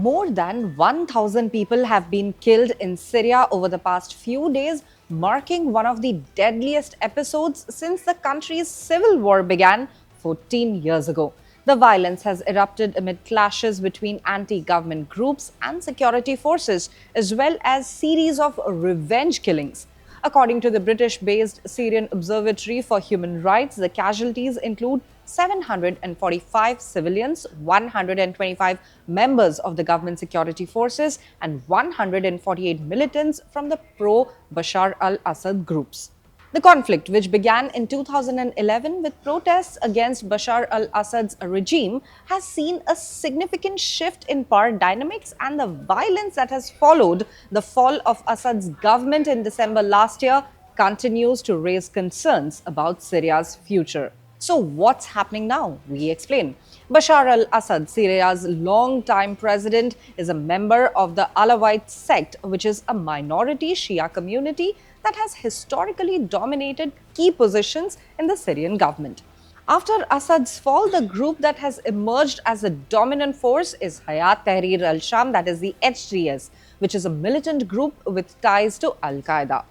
More than 1,000 people have been killed in Syria over the past few days, marking one of the deadliest episodes since the country's civil war began 14 years ago. The violence has erupted amid clashes between anti-government groups and security forces, as well as series of revenge killings. According to the British-based Syrian Observatory for Human Rights, the casualties include 745 civilians, 125 members of the government security forces, and 148 militants from the pro-Bashar al-Assad groups. The conflict, which began in 2011 with protests against Bashar al-Assad's regime, has seen a significant shift in power dynamics, and the violence that has followed the fall of Assad's government in December last year continues to raise concerns about Syria's future. So, what's happening now? We explain. Bashar al-Assad, Syria's long-time president, is a member of the Alawites sect, which is a minority Shia community that has historically dominated key positions in the Syrian government. After Assad's fall, the group that has emerged as a dominant force is Hayat Tahrir al-Sham, that is the HTS, which is a militant group with ties to al-Qaeda.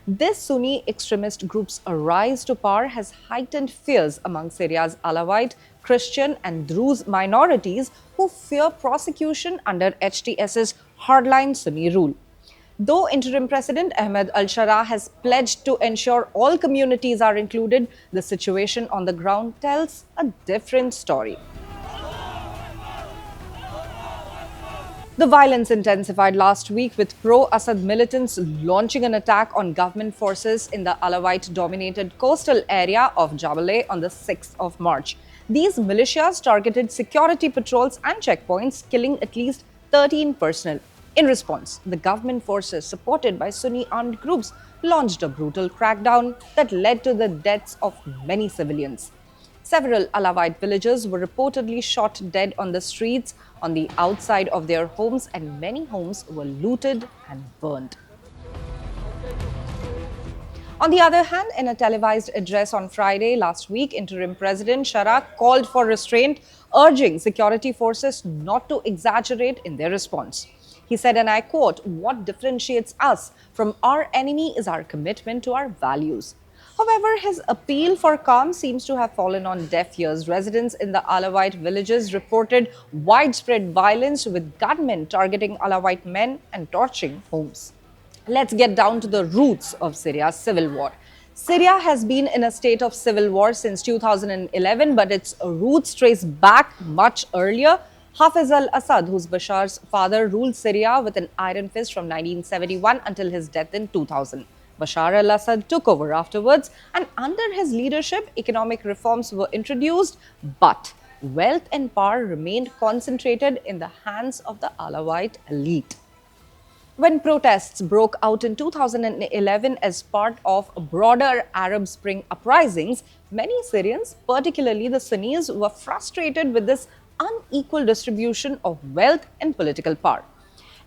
This Sunni extremist group's rise to power has heightened fears among Syria's Alawite, Christian, and Druze minorities who fear prosecution under HTS's hardline Sunni rule. Though interim President Ahmed al-Sharaa has pledged to ensure all communities are included, the situation on the ground tells a different story. The violence intensified last week with pro-Assad militants launching an attack on government forces in the Alawite-dominated coastal area of Jabaleh on the 6th of March. These militias targeted security patrols and checkpoints, killing at least 13 personnel. In response, the government forces, supported by Sunni armed groups, launched a brutal crackdown that led to the deaths of many civilians. Several Alawite villagers were reportedly shot dead on the streets on the outside of their homes, and many homes were looted and burned. On the other hand, in a televised address on Friday last week, interim President Sharaa called for restraint, urging security forces not to exaggerate in their response. He said, and I quote, "What differentiates us from our enemy is our commitment to our values." However, his appeal for calm seems to have fallen on deaf ears. Residents in the Alawite villages reported widespread violence, with gunmen targeting Alawite men and torching homes. Let's get down to the roots of Syria's civil war. Syria has been in a state of civil war since 2011, but its roots trace back much earlier. Hafiz al-Assad, who's Bashar's father, ruled Syria with an iron fist from 1971 until his death in 2000. Bashar al-Assad took over afterwards, and under his leadership, economic reforms were introduced, but wealth and power remained concentrated in the hands of the Alawite elite. When protests broke out in 2011 as part of broader Arab Spring uprisings, many Syrians, particularly the Sunnis, were frustrated with this unequal distribution of wealth and political power.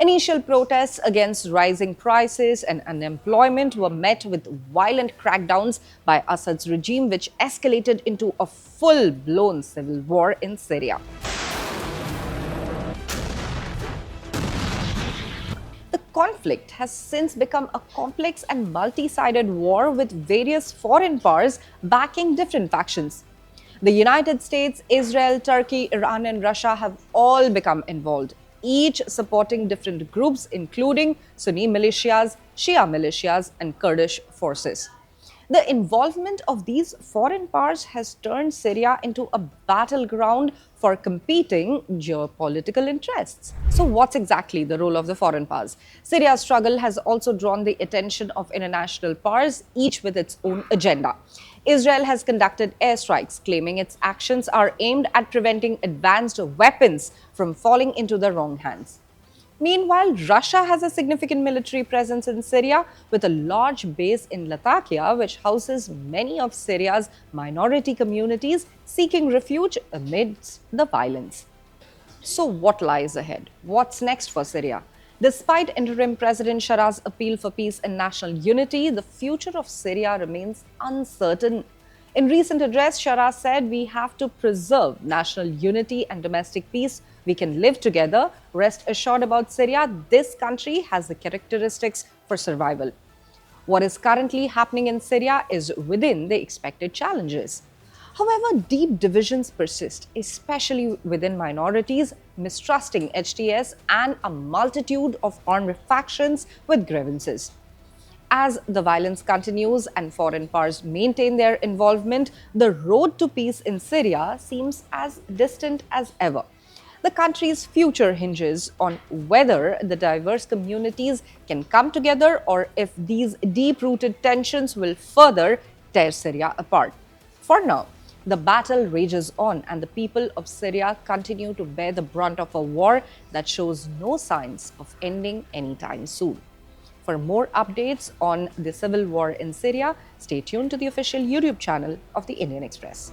Initial protests against rising prices and unemployment were met with violent crackdowns by Assad's regime, which escalated into a full-blown civil war in Syria. The conflict has since become a complex and multi-sided war with various foreign powers backing different factions. The United States, Israel, Turkey, Iran, and Russia have all become involved, each supporting different groups, including Sunni militias, Shia militias, and Kurdish forces. The involvement of these foreign powers has turned Syria into a battleground for competing geopolitical interests. So, what's exactly the role of the foreign powers? Syria's struggle has also drawn the attention of international powers, each with its own agenda. Israel has conducted airstrikes, claiming its actions are aimed at preventing advanced weapons from falling into the wrong hands. Meanwhile, Russia has a significant military presence in Syria, with a large base in Latakia, which houses many of Syria's minority communities seeking refuge amidst the violence. So, what lies ahead? What's next for Syria? Despite interim President Sharaa's appeal for peace and national unity, the future of Syria remains uncertain. In recent address, Sharaa said we have to preserve national unity and domestic peace we can live together. Rest assured about Syria, this country has the characteristics for survival. What is currently happening in Syria is within the expected challenges. However, deep divisions persist, especially within minorities, mistrusting HTS, and a multitude of armed factions with grievances. As the violence continues and foreign powers maintain their involvement, the road to peace in Syria seems as distant as ever. The country's future hinges on whether the diverse communities can come together or if these deep rooted tensions will further tear Syria apart. For now, the battle rages on, and the people of Syria continue to bear the brunt of a war that shows no signs of ending anytime soon. For more updates on the civil war in Syria, stay tuned to the official YouTube channel of the Indian Express.